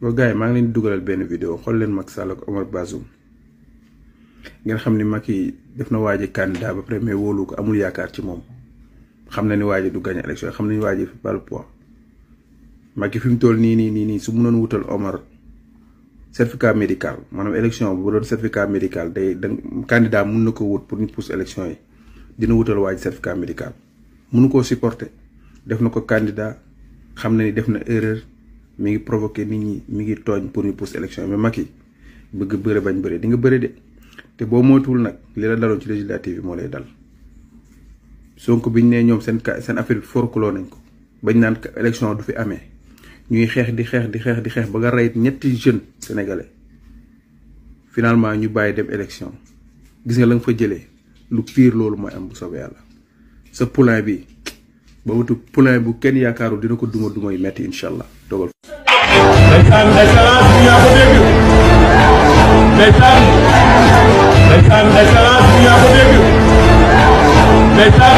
boo gars yi maa ngi leen di dugalal benn vidéo xool leen Macky Sall ak Omar Bazoum ngeen xam ni Macky def na waaji candidat ba pare mais wóolu ko amul yaakaar ci moom xam na ni waaji du gagné élection xam na ni waaji fi bal poids Macky fi mu toll nii su mënoon wutal Omar certificat médical maanaam élection bu doon certificat médical day candidat mun na ko wut pour ñu pousse élection yi dina wutal waaji certificat médical mënu koo supporter def na ko candidat xam na ni def na erreur mi ngi provoquer nit ñi mi ngi tooñ pour ñu pousse élection mais Macky bëgg bëre bañ bëre di nga bëre de te boo moytuwul nag li la daloon ci législative bi moo lay dal Sonko biñ ne ñoom seen affaire bi forkuloo nañ ko bañ naan élection du fi amee ñuy xeex di xeex ba nga rey ñetti jeunes sénégalais finalement ñu bàyyi dem élection gis nga la nga fa jëlee lu pire loolu mooy am bu soobee yàlla sa poulain bi ba wutu poulain bu kenn yaakaarul dina ko duma yu metti incha allah dogal. Ndeysaan